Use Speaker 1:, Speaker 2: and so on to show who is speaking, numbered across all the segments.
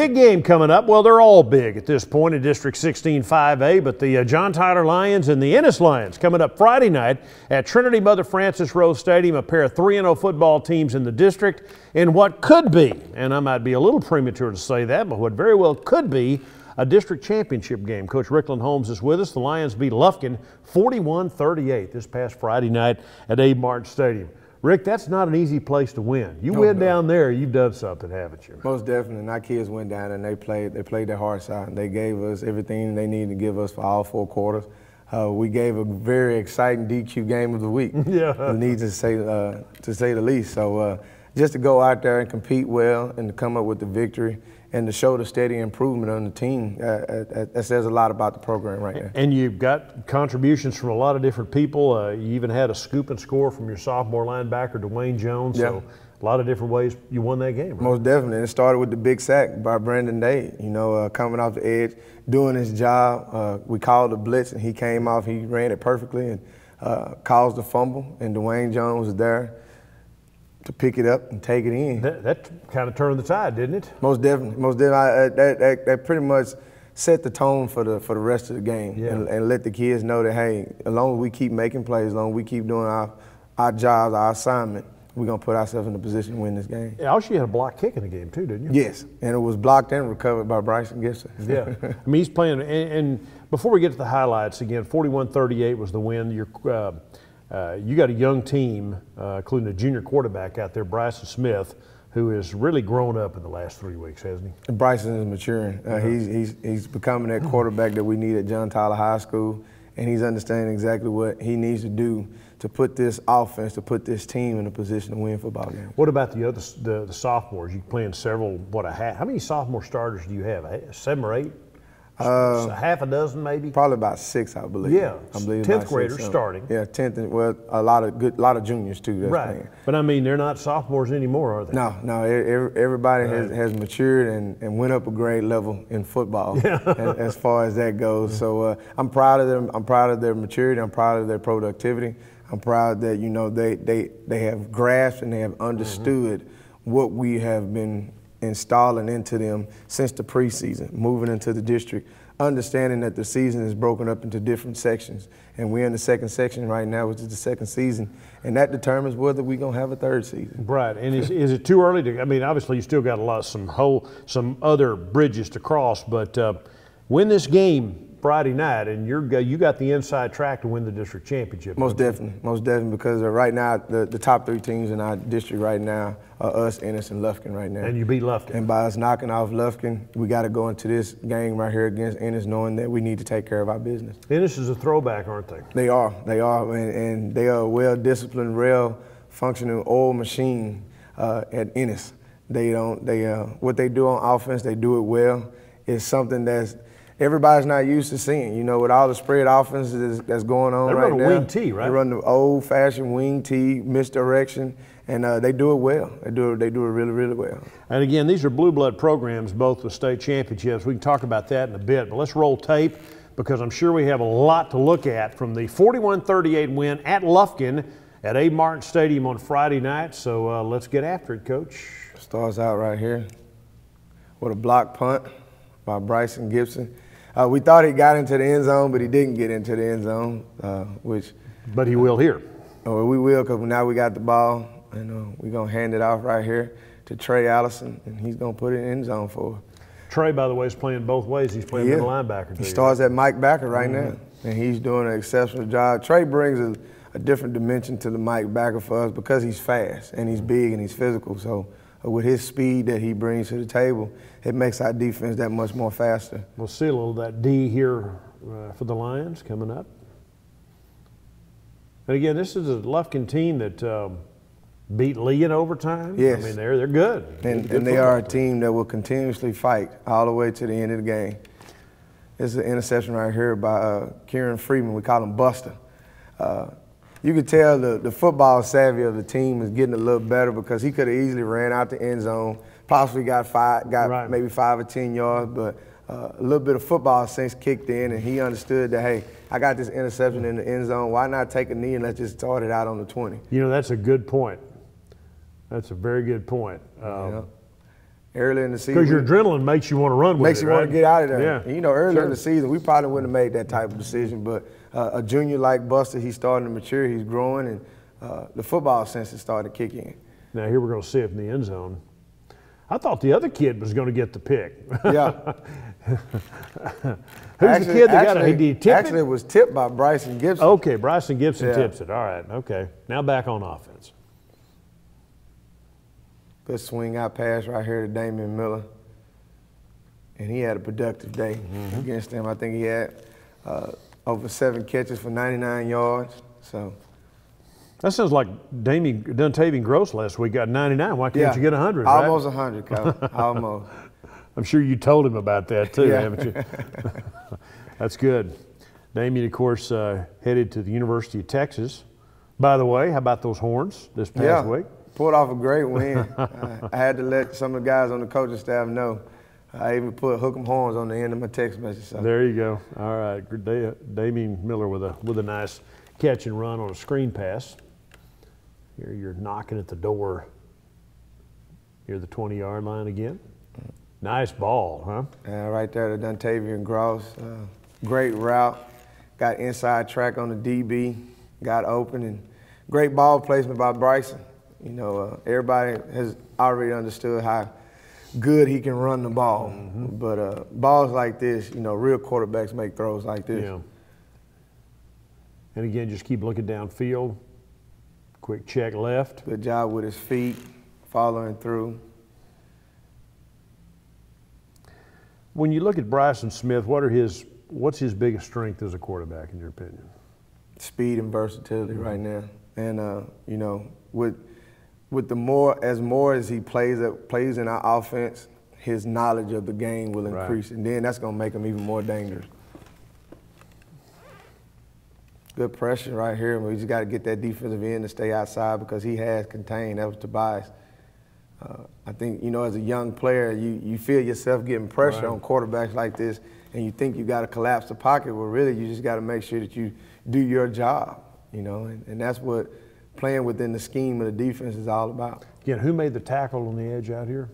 Speaker 1: big game coming up. Well, they're all big at this point in District 16 5A, but the John Tyler Lions and the Ennis Lions coming up Friday night at Trinity Mother Frances Rose Stadium, a pair of 3-0 football teams in the district in what could be, and I might be a little premature to say that, but what very well could be a district championship game. Coach Ricklan Holmes is with us. The Lions beat Lufkin 41-38 this past Friday night at Abe Martin Stadium. Rick, that's not an easy place to win. You win down there, you've done something, haven't you?
Speaker 2: Most definitely. And our kids went down and they played their hearts out. They gave us everything they needed to give us for all 4 quarters. We gave a very exciting DQ game of the week. Yeah. Need to say the least. So just to go out there and compete well and to come up with the victory and to show the steady improvement on the team, that says a lot about the program right there.
Speaker 1: And you've got contributions from a lot of different people. You even had a scoop and score from your sophomore linebacker, Dwayne Jones.
Speaker 2: Yeah.
Speaker 1: So a lot of different ways you won that game. Right?
Speaker 2: Most definitely. And it started with the big sack by Brandon Day, coming off the edge, doing his job. We called the blitz, and he came off. He ran it perfectly and caused the fumble, and Dwayne Jones was there to pick it up and take it in.
Speaker 1: That kind of turned the tide, didn't it?
Speaker 2: Most definitely. Most definitely. That pretty much set the tone for the rest of the game. Yeah. And let the kids know that, hey, as long as we keep making plays, as long as we keep doing our jobs, our assignment, we're going to put ourselves in a position to win this game.
Speaker 1: Yeah, also you had a block kick in the game too, didn't you?
Speaker 2: Yes, and it was blocked and recovered by Bryson Gibson.
Speaker 1: Yeah, I mean, he's playing, and before we get to the highlights, again, 41-38 was the win. You got a young team, including a junior quarterback out there, Bryson Smith, who has really grown up in the last 3 weeks, hasn't he?
Speaker 2: Bryson is maturing. He's becoming that quarterback that we need at John Tyler High School, and he's understanding exactly what he needs to do to put this offense, to put this team in a position to win football games.
Speaker 1: What about the sophomores? You playing several, how many sophomore starters do you have? 7 or 8? Half a dozen, maybe.
Speaker 2: Probably about 6, I believe.
Speaker 1: Yeah,
Speaker 2: I believe
Speaker 1: 10th graders starting.
Speaker 2: Yeah, 10th, and well, a lot of juniors too. That's
Speaker 1: right, but I mean, they're not sophomores anymore, are they?
Speaker 2: No. Everybody has matured and went up a grade level in football. Yeah. as far as that goes. So I'm proud of them. I'm proud of their maturity. I'm proud of their productivity. I'm proud that they have grasped and they have understood what we have been installing into them since the preseason, moving into the district, understanding that the season is broken up into different sections. And we're in the second section right now, which is the second season, and that determines whether we're going to have a third season.
Speaker 1: Right, and is it too early to, I mean, obviously you still got some other bridges to cross, but win this game Friday night, and you got the inside track to win the district championship.
Speaker 2: Most definitely, because right now the top 3 teams in our district right now are us, Ennis, and Lufkin right now.
Speaker 1: And you beat Lufkin.
Speaker 2: And by us knocking off Lufkin, we got to go into this game right here against Ennis knowing that we need to take care of our business.
Speaker 1: Ennis is a throwback, aren't they?
Speaker 2: They are, and they are a well-disciplined, well-functioning oil machine at Ennis. What they do on offense, they do it well. It's something that's everybody's not used to seeing, with all the spread offenses that's going on right now.
Speaker 1: They run a wing T, right?
Speaker 2: They run the old-fashioned wing T, misdirection, and they do it well. They do it really, really well.
Speaker 1: And again, these are blue blood programs, both with state championships. We can talk about that in a bit, but let's roll tape because I'm sure we have a lot to look at from the 41-38 win at Lufkin at Abe Martin Stadium on Friday night. So let's get after it, Coach.
Speaker 2: Starts out right here with a block punt by Bryson Gibson. We thought he got into the end zone, but he didn't get into the end zone,
Speaker 1: But he will here.
Speaker 2: Oh, we will, because now we got the ball, and we're going to hand it off right here to Trey Allison, and he's going to put it in the end zone for us.
Speaker 1: Trey, by the way, is playing both ways. He's playing middle linebacker.
Speaker 2: He starts at Mike Backer right now, and he's doing an exceptional job. Trey brings a different dimension to the Mike Backer for us because he's fast, and he's big, and he's physical. So with his speed that he brings to the table, it makes our defense that much more faster.
Speaker 1: We'll see a little of that D here for the Lions coming up. And again, this is a Lufkin team that beat Lee in overtime.
Speaker 2: Yes.
Speaker 1: I mean, they're good.
Speaker 2: And they are a team that will continuously fight all the way to the end of the game. This is an interception right here by Kieran Freeman. We call him Buster. You could tell the football savvy of the team is getting a little better because he could have easily ran out the end zone, possibly got maybe 5 or 10 yards, but a little bit of football sense kicked in, and he understood that, hey, I got this interception in the end zone. Why not take a knee and let's just start it out on the 20?
Speaker 1: That's a good point. That's a very good point.
Speaker 2: Yeah. Early in the season.
Speaker 1: Because your adrenaline makes you want to run with it,
Speaker 2: makes you want to get out of there.
Speaker 1: Yeah.
Speaker 2: And, you know, early in the season, we probably wouldn't have made that type of decision. But a junior like Buster, he's starting to mature, he's growing, and the football sense is starting to kick in.
Speaker 1: Now here we're going to see it in the end zone. I thought the other kid was going to get the pick.
Speaker 2: Yeah.
Speaker 1: Who's the kid that got it? Did he tip
Speaker 2: Actually, it was tipped by Bryson Gibson.
Speaker 1: Okay, Bryson Gibson tips it. All right, okay. Now back on offense.
Speaker 2: Good swing out pass right here to Damian Miller. And he had a productive day against him. I think he had over 7 catches for 99 yards. So
Speaker 1: that sounds like Duntavian Gross last week got 99. Why can't you get 100? Right?
Speaker 2: Almost 100, Kyle. Almost.
Speaker 1: I'm sure you told him about that too,
Speaker 2: Yeah.
Speaker 1: haven't you? That's good. Damien, of course, headed to the University of Texas. By the way, how about those horns this past week?
Speaker 2: Pulled off a great win. I had to let some of the guys on the coaching staff know. I even put hook 'em horns on the end of my text message. So.
Speaker 1: There you go. All right, Damian Miller with a nice catch and run on a screen pass. Here you're knocking at the door. Near the 20-yard line again. Nice ball, huh?
Speaker 2: Right there to Duntavian Gross. Great route. Got inside track on the DB. Got open, and great ball placement by Bryson. You know, everybody has already understood how good he can run the ball. But balls like this, you know, real quarterbacks make throws like this.
Speaker 1: Yeah. And again, just keep looking downfield. Quick check left.
Speaker 2: Good job with his feet, following through.
Speaker 1: When you look at Bryson Smith, what's his biggest strength as a quarterback, in your opinion?
Speaker 2: Speed and versatility right now. And, you know, with the more as he plays in our offense, his knowledge of the game will increase. And then that's going to make him even more dangerous. Good pressure right here. We just got to get that defensive end to stay outside because he has contained. That was Tobias. I think, you know, as a young player, you feel yourself getting pressure on quarterbacks like this, and you think you got to collapse the pocket. Well, really, you just got to make sure that you do your job, you know, and that's what playing within the scheme of the defense is all about.
Speaker 1: Again, who made the tackle on the edge out here?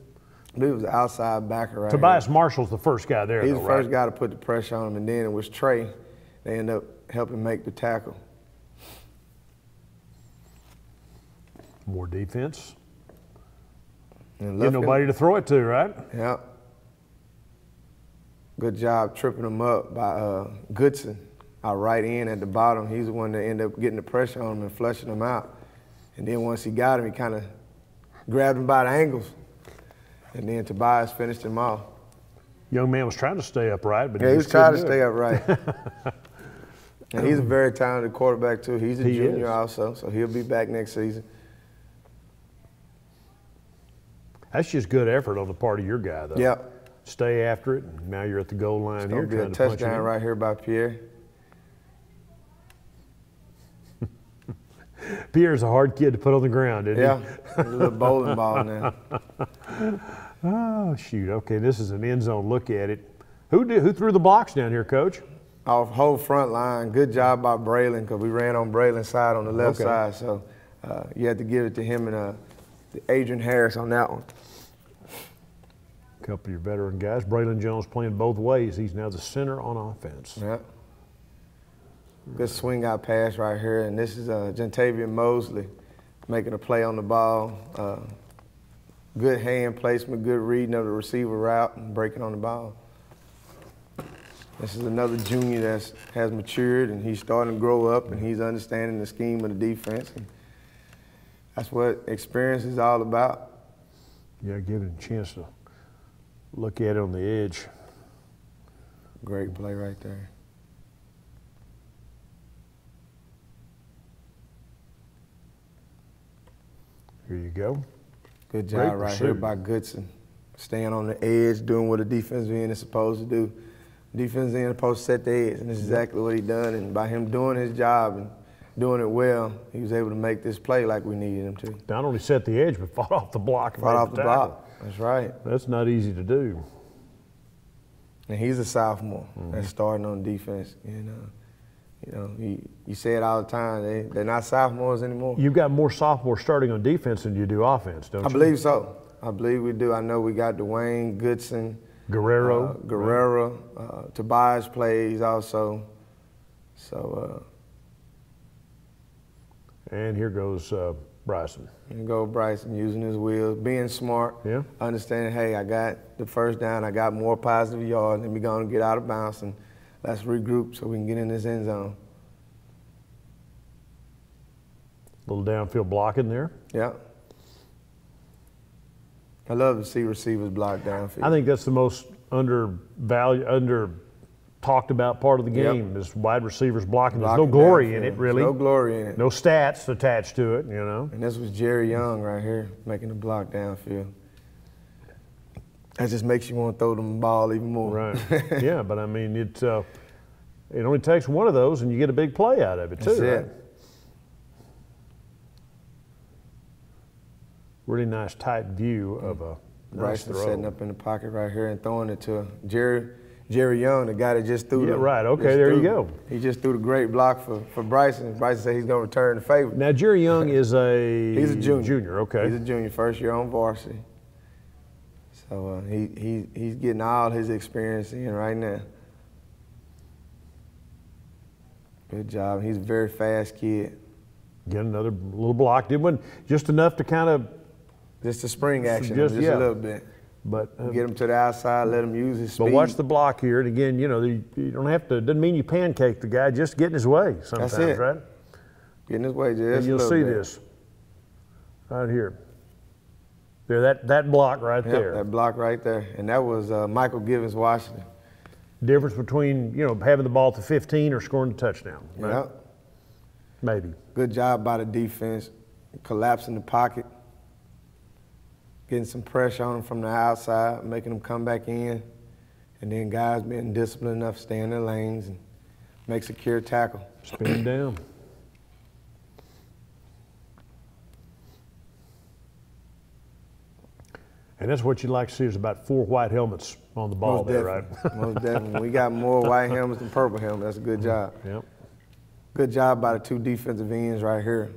Speaker 2: It was the outside backer right
Speaker 1: Tobias
Speaker 2: here.
Speaker 1: Marshall's the first guy there,
Speaker 2: He's
Speaker 1: though,
Speaker 2: the first guy to put the pressure on him, and then it was Trey. They ended up helping make the tackle.
Speaker 1: More defense.
Speaker 2: And
Speaker 1: Get nobody to throw it to, right?
Speaker 2: Yeah. Good job tripping him up by Goodson, our right end at the bottom. He's the one that ended up getting the pressure on him and flushing him out. And then once he got him, he kind of grabbed him by the ankles. And then Tobias finished him off.
Speaker 1: Young man was trying to stay upright, but
Speaker 2: he was trying to stay upright. And he's a very talented quarterback, too. He's a junior also, so he'll be back next season.
Speaker 1: That's just good effort on the part of your guy, though.
Speaker 2: Yeah.
Speaker 1: Stay after it, and now you're at the goal line here.
Speaker 2: It's going to be a touchdown right here by Pierre.
Speaker 1: Pierre's a hard kid to put on the ground, isn't he?
Speaker 2: Yeah, a little bowling ball now.
Speaker 1: Oh, shoot. Okay, this is an end zone look at it. Who threw the blocks down here, Coach?
Speaker 2: Our whole front line. Good job by Braylon, because we ran on Braylon's side on the left side. So you had to give it to him and Adrian Harris on that one.
Speaker 1: A couple of your veteran guys. Braylon Jones playing both ways. He's now the center on offense.
Speaker 2: Yeah. Good swing out pass right here. And this is Gentavian Mosley making a play on the ball. Good hand placement, good reading of the receiver route and breaking on the ball. This is another junior that has matured, and he's starting to grow up, and he's understanding the scheme of the defense. And that's what experience is all about.
Speaker 1: Yeah, give it a chance to look at it on the edge.
Speaker 2: Great play right there.
Speaker 1: Here you go.
Speaker 2: Good job right here by Goodson. Staying on the edge, doing what a defensive end is supposed to do. Defensive end is supposed to set the edge, and this is exactly what he done. And by him doing his job and doing it well, he was able to make this play like we needed him to.
Speaker 1: Not only set the edge, but fought off the block.
Speaker 2: Fought off the block. That's right.
Speaker 1: That's not easy to do.
Speaker 2: And he's a sophomore that's starting on defense. And, you know, you say it all the time. They're not sophomores anymore.
Speaker 1: You've got more sophomores starting on defense than you do offense, don't you?
Speaker 2: I believe so. I believe we do. I know we got Dwayne, Goodson,
Speaker 1: Guerrero.
Speaker 2: Right. Tobias plays also. So.
Speaker 1: And here goes Bryson.
Speaker 2: And go Bryson, using his wheels, being smart, understanding, hey, I got the first down, I got more positive yards, and we're going to get out of bounds, and let's regroup so we can get in this end zone.
Speaker 1: Little downfield blocking there.
Speaker 2: Yeah. I love to see receivers block downfield.
Speaker 1: I think that's the most talked about part of the game is wide receivers blocking. There's no glory in it, really.
Speaker 2: No glory in it.
Speaker 1: No stats attached to it, you know.
Speaker 2: And this was Jerry Young right here making the block downfield. That just makes you want to throw them the ball even more.
Speaker 1: Right. Yeah, but I mean, it only takes one of those and you get a big play out of it, too.
Speaker 2: That's
Speaker 1: right?
Speaker 2: it.
Speaker 1: Really nice tight view of a nice
Speaker 2: Bryson
Speaker 1: throw.
Speaker 2: setting up in the pocket right here and throwing it to Jerry Young, the guy that just threw the.
Speaker 1: Right. Okay, there you go.
Speaker 2: He just threw the great block for Bryson. Bryson said he's going to return the favor.
Speaker 1: Now, Jerry Young is
Speaker 2: he's a junior.
Speaker 1: Junior, okay.
Speaker 2: He's a junior, first year on varsity. So he's getting all his experience in right now. Good job. He's a very fast kid.
Speaker 1: Get another little block. It wasn't just enough to kind of.
Speaker 2: Just a spring action, just a little bit.
Speaker 1: But
Speaker 2: get him to the outside, let him use his speed.
Speaker 1: But watch the block here, and again, you know, you don't have to. Doesn't mean you pancake the guy. Just get in his way sometimes,
Speaker 2: That's it.
Speaker 1: right?
Speaker 2: Get in his way, just
Speaker 1: and you'll see this right here. There, that block right there.
Speaker 2: That block right there, and that was Michael Givens, Washington.
Speaker 1: Difference between having the ball to 15 or scoring the touchdown. Right?
Speaker 2: Yeah.
Speaker 1: Maybe.
Speaker 2: Good job by the defense, collapsing the pocket. Getting some pressure on them from the outside, making them come back in, and then guys being disciplined enough to stay in their lanes and make secure tackle.
Speaker 1: Spin down. And that's what you'd like to see is about 4 white helmets on the ball right?
Speaker 2: Most definitely. We got more white helmets than purple helmets. That's a good job.
Speaker 1: Yep.
Speaker 2: Good job by the 2 defensive ends right here,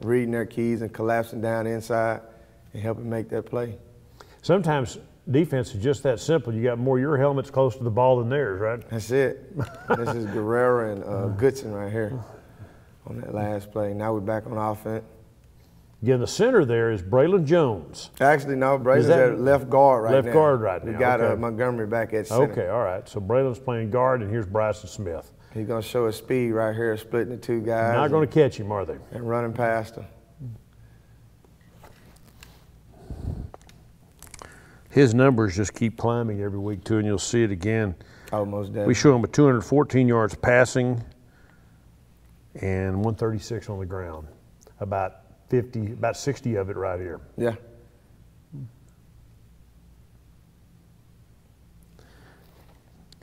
Speaker 2: reading their keys and collapsing down inside and helping make that play.
Speaker 1: Sometimes defense is just that simple. You got more of your helmets close to the ball than theirs, right?
Speaker 2: That's it. This is Guerrero and Goodson right here on that last play. Now we're back on offense.
Speaker 1: Again, the center there is Braylon Jones.
Speaker 2: Actually, no, Braylon's at left guard right now.
Speaker 1: Left guard right now.
Speaker 2: We got Montgomery back at center.
Speaker 1: Okay, all right. So Braylon's playing guard, and here's Bryson Smith.
Speaker 2: He's going to show his speed right here, splitting the 2 guys.
Speaker 1: Not going to catch him, are they?
Speaker 2: And running past him.
Speaker 1: His numbers just keep climbing every week, too, and you'll see it again.
Speaker 2: Oh, most definitely.
Speaker 1: We show him with 214 yards passing and 136 on the ground. About 60 of it right here.
Speaker 2: Yeah.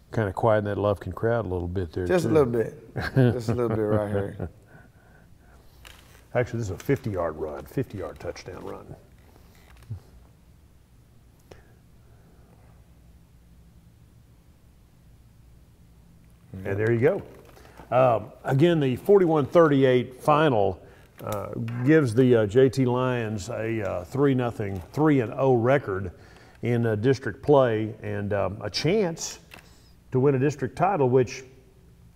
Speaker 1: Kind of quieting that Lufkin crowd a little bit there,
Speaker 2: Just
Speaker 1: too.
Speaker 2: a little bit. Just a little bit right here.
Speaker 1: Actually, this is a 50-yard run, 50-yard touchdown run. And there you go. Again, the 41-38 final gives the JT Lions a 3-0 record in district play and a chance to win a district title, which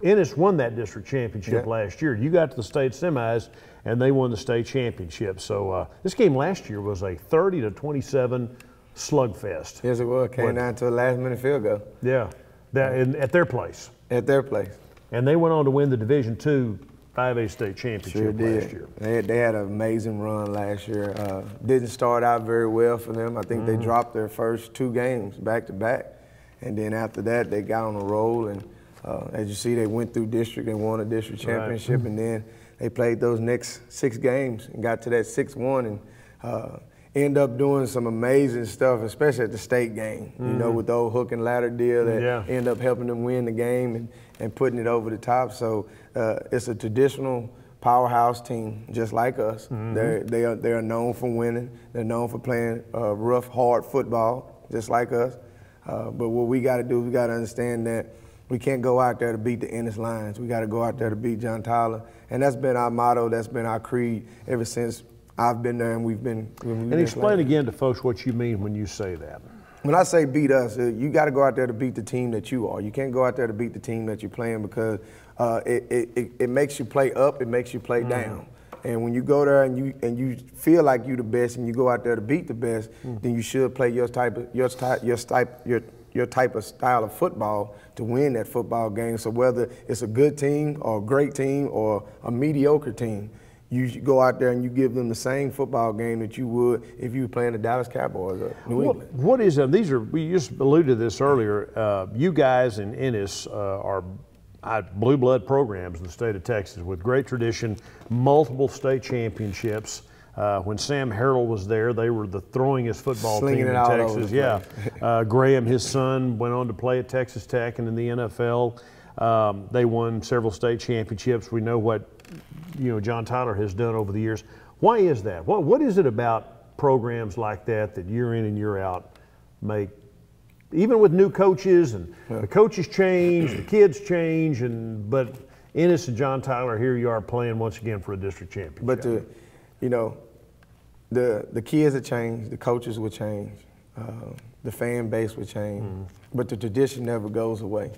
Speaker 1: Ennis won that district championship last year. You got to the state semis, and they won the state championship. So this game last year was a 30-27 slugfest.
Speaker 2: Yes, it was. Came down to a last-minute field goal.
Speaker 1: Yeah, at their place.
Speaker 2: At their place.
Speaker 1: And they went on to win the Division II 5A state championship last year.
Speaker 2: They had an amazing run last year. Didn't start out very well for them. I think they dropped their first 2 games back-to-back. And then after that, they got on a roll. And as you see, they went through district and won a district championship. Right. And then they played those next 6 games and got to that 6-1 and end up doing some amazing stuff, especially at the state game, with the old hook and ladder deal that end up helping them win the game and putting it over the top. So it's a traditional powerhouse team, just like us. They are known for winning. They're known for playing rough, hard football, just like us. But what we got to do, we got to understand that we can't go out there to beat the Ennis Lions. We got to go out there to beat John Tyler. And that's been our motto, that's been our creed ever since I've been there, and we've been.
Speaker 1: And explain again to folks what you mean when you say that.
Speaker 2: When I say beat us, you got to go out there to beat the team that you are. You can't go out there to beat the team that you're playing, because it makes you play up, it makes you play down. And when you go there and you feel like you're the best, and you go out there to beat the best, then you should play your type of style of football to win that football game. So whether it's a good team or a great team or a mediocre team, you go out there and you give them the same football game that you would if you were playing the Dallas Cowboys or New England.
Speaker 1: What is them? These are, we just alluded to this earlier. You guys in Ennis are blue blood programs in the state of Texas with great tradition, multiple state championships. When Sam Harrell was there, they were the throwingest football team in Texas. Yeah, Graham, his son, went on to play at Texas Tech and in the NFL. They won several state championships. We know what John Tyler has done over the years. Why is that? What is it about programs like that year in and year out make? Even with new coaches and the coaches change, the kids change, but Ennis and John Tyler, here you are playing once again for a district championship.
Speaker 2: But the kids would change, the coaches would change, the fan base would change, but the tradition never goes away.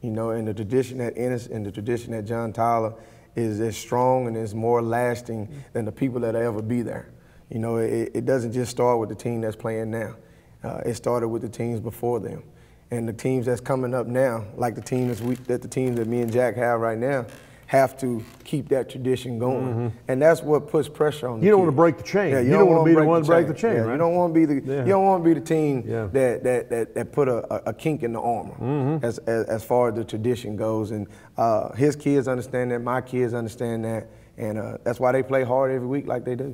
Speaker 2: And the tradition at Ennis and the tradition at John Tyler is as strong and is more lasting than the people that will ever be there. It doesn't just start with the team that's playing now. It started with the teams before them, and the teams that's coming up now, like the teams that me and Jack have right now, have to keep that tradition going, and that's what puts pressure on. You
Speaker 1: don't want to break the chain.
Speaker 2: Yeah,
Speaker 1: you don't want to be the one to break the chain. Right?
Speaker 2: You don't want to be the you don't want to be the team that put a kink in the armor as far as the tradition goes. And his kids understand that, my kids understand that, and that's why they play hard every week like they do.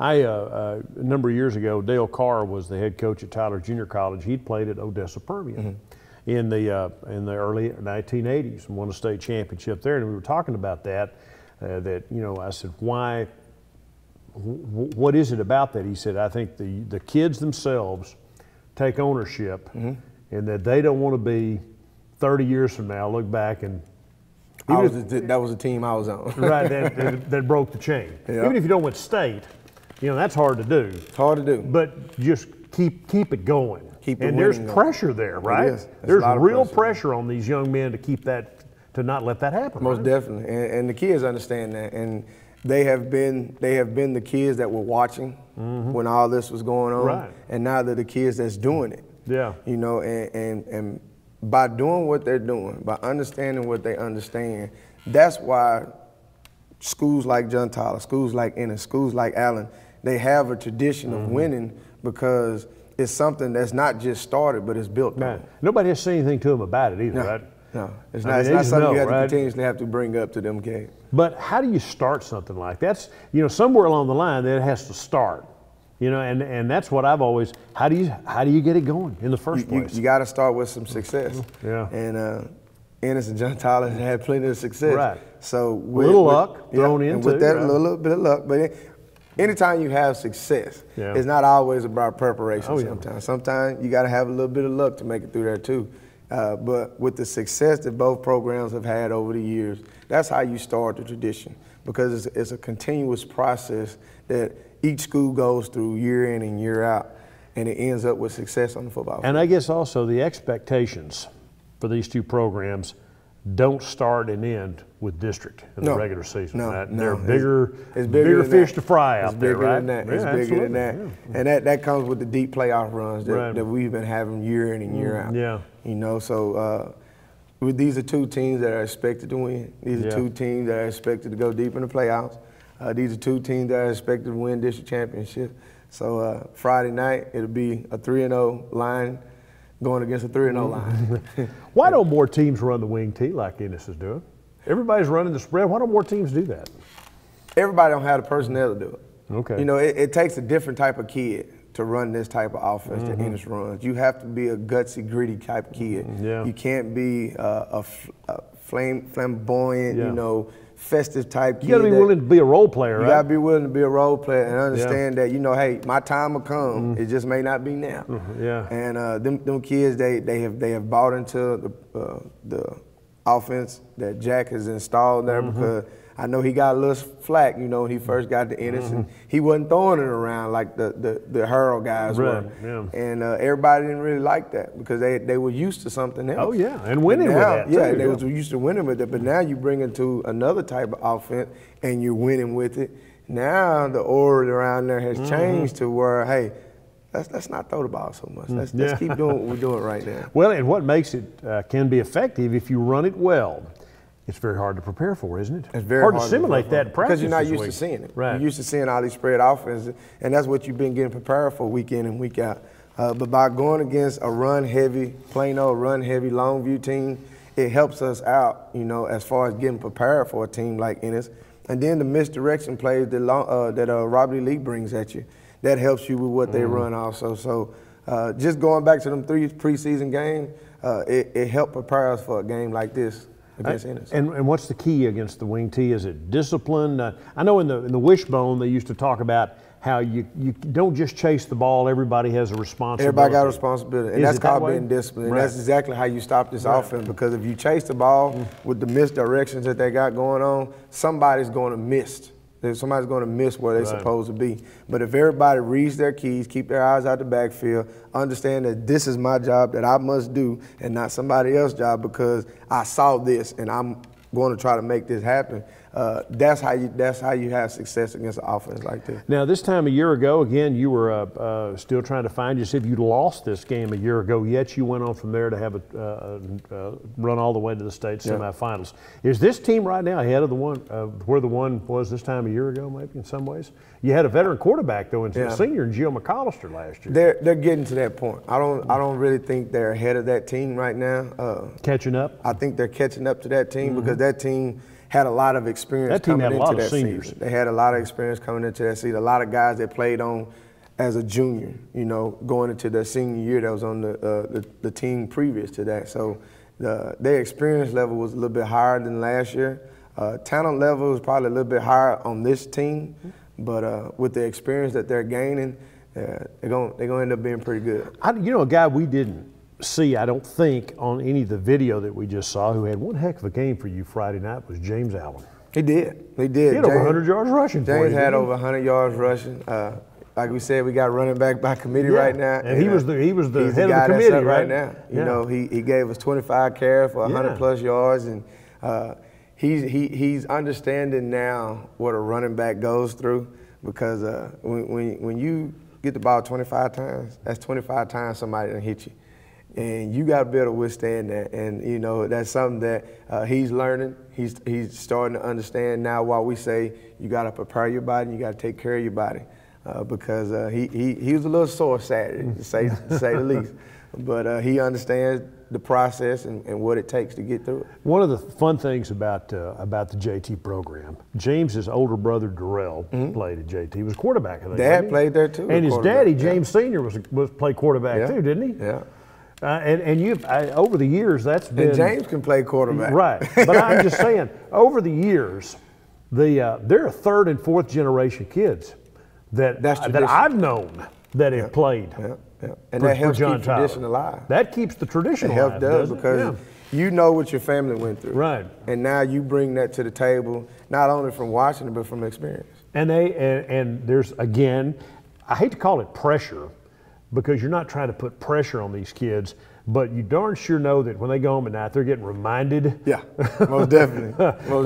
Speaker 1: A number of years ago, Dale Carr was the head coach at Tyler Junior College. He'd played at Odessa Permian in the early 1980s and won a state championship there. And we were talking about that. I said, why? What is it about that? He said, I think the kids themselves take ownership, and that they don't want to be 30 years from now look back and.
Speaker 2: That was the team I was on.
Speaker 1: Right, that broke the chain. Yeah. Even if you don't win state. That's hard to do.
Speaker 2: It's hard to do.
Speaker 1: But just keep it going.
Speaker 2: And
Speaker 1: there's pressure there, right?
Speaker 2: It is.
Speaker 1: There's real pressure on these young men to not let that happen.
Speaker 2: Most definitely. And the kids understand that. And they have been the kids that were watching when all this was going on.
Speaker 1: Right.
Speaker 2: And now they're the kids that's doing it.
Speaker 1: Yeah.
Speaker 2: And by doing what they're doing, by understanding what they understand, that's why schools like John Tyler, schools like Ennis, schools like Allen, they have a tradition of winning, because it's something that's not just started, but it's built on.
Speaker 1: Nobody has said anything to them about it either, right?
Speaker 2: No, it's not something you have to continuously have to bring up to them kids.
Speaker 1: But how do you start something like that? Somewhere along the line that it has to start. And that's what I've always. How do you get it going in the first place?
Speaker 2: You got to start with some success.
Speaker 1: Yeah.
Speaker 2: And Ennis and John Tyler had plenty of success.
Speaker 1: Right.
Speaker 2: So
Speaker 1: a little luck thrown into.
Speaker 2: And with that, a little bit of luck, but. Anytime you have success, it's not always about preparation. Sometimes you got to have a little bit of luck to make it through there too. But with the success that both programs have had over the years, that's how you start the tradition, because it's a continuous process that each school goes through year in and year out, and it ends up with success on the football field.
Speaker 1: And I guess also the expectations for these two programs don't start and end with district in the regular season. They're bigger. It's bigger fish to fry out there, right?
Speaker 2: It's bigger than that. And that comes with the deep playoff runs that we've been having year in and year out.
Speaker 1: Yeah.
Speaker 2: So these are two teams that are expected to win. These are two teams that are expected to go deep in the playoffs. These are two teams that are expected to win district championship. So Friday night, it'll be a 3-0 line going against a 3-0 line.
Speaker 1: Why don't more teams run the wing tee like Ennis is doing? Everybody's running the spread. Why don't more teams do that?
Speaker 2: Everybody don't have the personnel to do it.
Speaker 1: Okay.
Speaker 2: It takes a different type of kid to run this type of offense that Ennis runs. You have to be a gutsy, gritty type of kid.
Speaker 1: Yeah.
Speaker 2: You can't be a flamboyant, festive type kid.
Speaker 1: You got to be willing to be a role player, right?
Speaker 2: You got to be willing to be a role player and understand that, hey, my time will come. It just may not be now.
Speaker 1: Yeah.
Speaker 2: And them kids, they have bought into the offense that Jack has installed there, because I know he got a little flack, you know, when he first got to Ennis, and he wasn't throwing it around like the Hurl guys were.
Speaker 1: Yeah.
Speaker 2: And everybody didn't really like that because they were used to something else.
Speaker 1: Oh, yeah, and winning with that,
Speaker 2: yeah,
Speaker 1: too.
Speaker 2: They was used to winning with it, but now you bring it to another type of offense, and you're winning with it. Now the aura around there has changed to where, hey, let's not throw the ball so much. Let's keep doing what we're doing right now.
Speaker 1: Well, and what makes it can be effective if you run it well. It's very hard to prepare for, isn't it?
Speaker 2: It's very
Speaker 1: hard to simulate that in practice.
Speaker 2: Because you're not used to seeing it.
Speaker 1: Right.
Speaker 2: You're used to seeing all these spread offenses, and that's what you've been getting prepared for week in and week out. But by going against a run-heavy, plain old run-heavy Longview team, it helps us out, you know, as far as getting prepared for a team like Ennis. And then the misdirection plays that Robbie Lee brings at you, that helps you with what they run also. So just going back to them 3 preseason games, it helped prepare us for a game like this against Ennis.
Speaker 1: And what's the key against the wing T? Is it discipline? I know in the wishbone they used to talk about how you don't just chase the ball. Everybody has a responsibility.
Speaker 2: Everybody got a responsibility, and that's called being disciplined.
Speaker 1: Right.
Speaker 2: And that's exactly how you stop this offense, because if you chase the ball with the misdirections that they got going on, somebody's going to miss. Somebody's going to miss where they're supposed to be. But if everybody reads their keys, keep their eyes out the backfield, understand that this is my job that I must do and not somebody else's job because I saw this and I'm going to try to make this happen. That's how you have success against an offense like this.
Speaker 1: Now, this time a year ago, again, you were still trying to find yourself. You lost this game a year ago, yet you went on from there to have a run all the way to the state semifinals. Is this team right now ahead of the one where the one was this time a year ago, maybe in some ways? You had a veteran quarterback though, and a senior in Gio McAllister last year.
Speaker 2: They're getting to that point. I don't really think they're ahead of that team right now.
Speaker 1: Catching up?
Speaker 2: I think they're catching up to that team because that team had a lot of experience coming into that season. They had a lot of experience coming into that season. A lot of guys that played on as a junior, you know, going into their senior year that was on the team previous to that. So their experience level was a little bit higher than last year. Talent level was probably a little bit higher on this team, but with the experience that they're gaining, they're gonna end up being pretty good.
Speaker 1: You know, a guy we didn't see, I don't think, on any of the video that we just saw, who had one heck of a game for you Friday night was James Allen.
Speaker 2: He did. He
Speaker 1: had over 100 yards rushing for you.
Speaker 2: James had over 100 yards rushing. Like we said, we got running back by committee right now.
Speaker 1: And he was the head of the committee
Speaker 2: right now. You know, he gave us 25 carries for 100 plus yards, and he's understanding now what a running back goes through, because when you get the ball 25 times, that's 25 times somebody done hit you. And you got to be able to withstand that. And, you know, that's something that he's learning. He's starting to understand now why we say you got to prepare your body and you got to take care of your body. Because he was a little sore Saturday, to say the least. But he understands the process and what it takes to get through it.
Speaker 1: One of the fun things about the JT program, James's older brother Darrell played at JT. He was quarterback. I think,
Speaker 2: Dad played there too.
Speaker 1: And his daddy, James Sr., was played quarterback too, didn't he?
Speaker 2: Yeah.
Speaker 1: And you've over the years that's been.
Speaker 2: And James can play quarterback.
Speaker 1: Right, but I'm just saying, over the years, there are third and fourth generation kids that I've known that have played.
Speaker 2: Yeah. And that helps keep tradition alive.
Speaker 1: That keeps the tradition alive.
Speaker 2: It helps because you know what your family went through.
Speaker 1: Right.
Speaker 2: And now you bring that to the table, not only from watching it, but from experience.
Speaker 1: And there's, again, I hate to call it pressure, because you're not trying to put pressure on these kids, but you darn sure know that when they go home at night, they're getting reminded.
Speaker 2: Yeah, most definitely.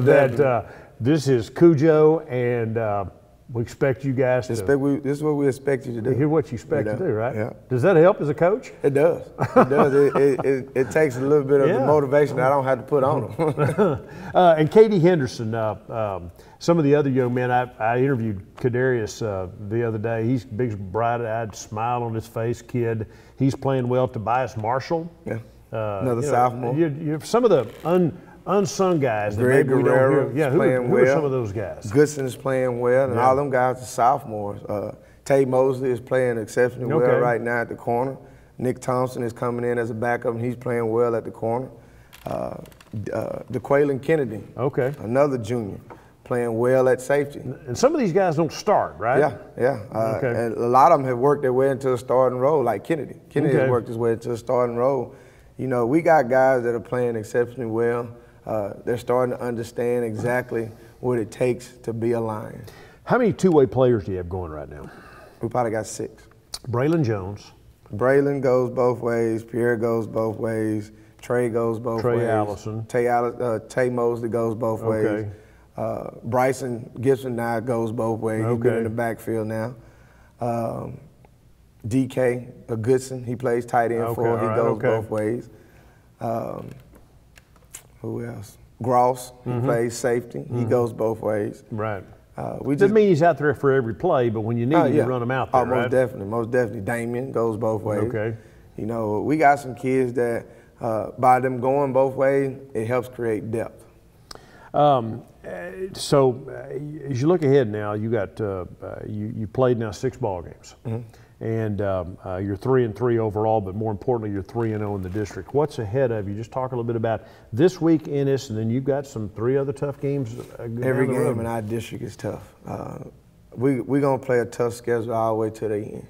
Speaker 1: That this is Cujo, and we expect you guys to.
Speaker 2: This is what we expect you to do.
Speaker 1: Hear what you expect to do, right?
Speaker 2: Yeah.
Speaker 1: Does that help as a coach?
Speaker 2: It does. It does. It takes a little bit of the motivation that I don't have to put on them.
Speaker 1: And Katie Henderson, some of the other young men, I interviewed Kadarius the other day. He's a big, bright-eyed, smile on his face kid. He's playing well. Tobias Marshall.
Speaker 2: Yeah. Another sophomore.
Speaker 1: You some of the unsung guys that
Speaker 2: Greg
Speaker 1: maybe we
Speaker 2: Guerrero
Speaker 1: don't hear. Yeah, who are some of those guys?
Speaker 2: Goodson is playing well, and all them guys are sophomores. Tay Mosley is playing exceptionally well right now at the corner. Nick Thompson is coming in as a backup, and he's playing well at the corner. DeQuaylen Kennedy, another junior, playing well at safety.
Speaker 1: And some of these guys don't start, right?
Speaker 2: Yeah. And a lot of them have worked their way into a starting role, like Kennedy. Kennedy has worked his way into a starting role. You know, we got guys that are playing exceptionally well. they're starting to understand exactly what it takes to be a Lion.
Speaker 1: How many two-way players do you have going right now?
Speaker 2: We probably got 6.
Speaker 1: Braylon Jones.
Speaker 2: Braylon goes both ways. Pierre goes both ways. Trey goes both ways.
Speaker 1: Trey Allison.
Speaker 2: Tay Mosley goes both ways. Bryson Gibson now goes both ways. He's been in the backfield now. DK Goodson, he plays tight end for. He goes both ways. Who else? Gross, he plays safety. He goes both ways.
Speaker 1: Right. Doesn't mean he's out there for every play, but when you need him, you run him out there,
Speaker 2: most definitely, most definitely. Damien goes both ways.
Speaker 1: Okay.
Speaker 2: You know, we got some kids that by them going both ways, it helps create depth.
Speaker 1: So as you look ahead now, you got you played now 6 ball games, and you're 3-3 overall, but more importantly, you're 3-0 in the district. What's ahead of you? Just talk a little bit about this week in this, and then you've got some 3 other tough games.
Speaker 2: Every game in our district is tough. We're gonna play a tough schedule all the way to the end,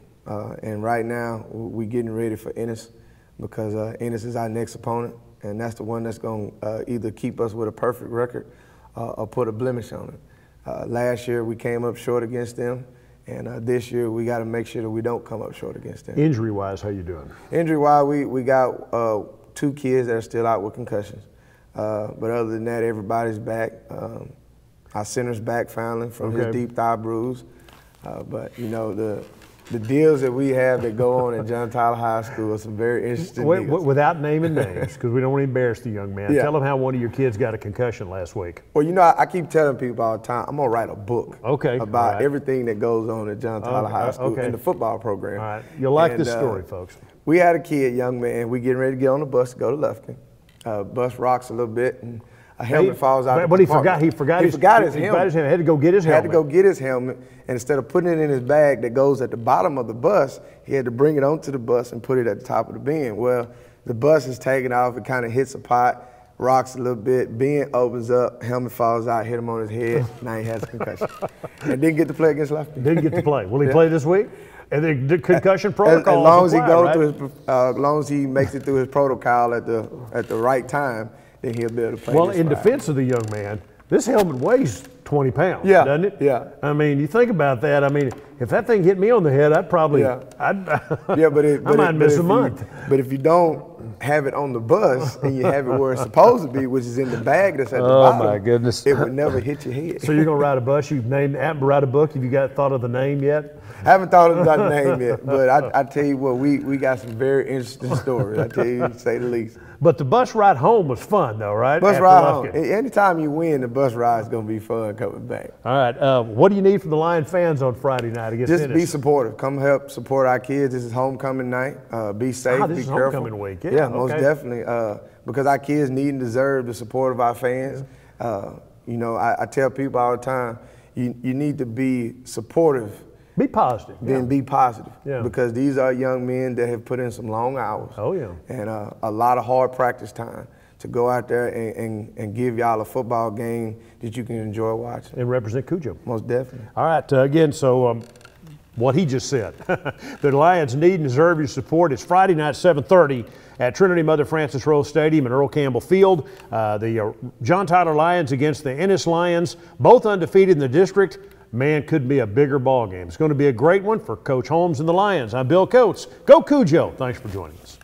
Speaker 2: and right now we're getting ready for Ennis because Ennis is our next opponent, and that's the one that's gonna either keep us with a perfect record or put a blemish on it. Last year we came up short against them, and this year we got to make sure that we don't come up short against them.
Speaker 1: Injury-wise, how you doing?
Speaker 2: Injury-wise, we got 2 kids that are still out with concussions. But other than that, everybody's back. Our center's back finally from his deep thigh bruise. But, you know, the deals that we have that go on at John Tyler High School are some very interesting deals.
Speaker 1: Without naming names, because we don't want to embarrass the young man, tell them how one of your kids got a concussion last week.
Speaker 2: Well, you know, I keep telling people all the time, I'm going to write a book about everything that goes on at John Tyler High School in the football program.
Speaker 1: All right. You'll like this story, folks.
Speaker 2: We had a kid, young man, we getting ready to get on the bus to go to Lufkin. Bus rocks a little bit, and a helmet falls out.
Speaker 1: But he forgot his helmet. He had to go get his helmet.
Speaker 2: Had to go get his helmet, and instead of putting it in his bag that goes at the bottom of the bus, he had to bring it onto the bus and put it at the top of the bin. Well, the bus is taking off. It kind of hits a pot, rocks a little bit. Bin opens up, helmet falls out, hit him on his head. Now he has a concussion, and didn't get to play against Lufkin.
Speaker 1: Didn't get to play. Will he play this week? And the concussion protocol.
Speaker 2: As long as he goes through his, as long as he makes it through his protocol at the right time, then he'll be able to play.
Speaker 1: Well, in defense of the young man, this helmet weighs 20 pounds, doesn't it?
Speaker 2: Yeah.
Speaker 1: I mean, you think about that. I mean, if that thing hit me on the head, I'd probably, I might miss a month.
Speaker 2: But if you don't have it on the bus and you have it where it's supposed to be, which is in the bag that's at the bottom,
Speaker 1: my goodness,
Speaker 2: it would never hit your head.
Speaker 1: So you're gonna ride a bus? You've write a book? Have you thought of the name yet?
Speaker 2: I haven't thought of the name yet, but I tell you what, we got some very interesting stories. I tell you, to say the least.
Speaker 1: But the bus ride home was fun, though, right?
Speaker 2: Bus ride home. Anytime you win, the bus ride is going to be fun coming back.
Speaker 1: All right. What do you need from the Lion fans on Friday night against
Speaker 2: Just
Speaker 1: Ennis?
Speaker 2: Be supportive. Come help support our kids. This is homecoming night. Be safe.
Speaker 1: This
Speaker 2: be
Speaker 1: is
Speaker 2: careful.
Speaker 1: homecoming week.
Speaker 2: Yeah, most definitely. Because our kids need and deserve the support of our fans. You know, I tell people all the time, you need to be supportive.
Speaker 1: Be positive.
Speaker 2: Then be positive. Because these are young men that have put in some long hours. And a lot of hard practice time to go out there and give y'all a football game that you can enjoy watching.
Speaker 1: And represent Cujo.
Speaker 2: Most definitely.
Speaker 1: All right, again, so what he just said. The Lions need and deserve your support. It's Friday night, 7:30 at Trinity Mother Frances Rose Stadium in Earl Campbell Field. The John Tyler Lions against the Ennis Lions, both undefeated in the district. Man, could be a bigger ball game. It's going to be a great one for Coach Holmes and the Lions. I'm Bill Coates. Go Cujo. Thanks for joining us.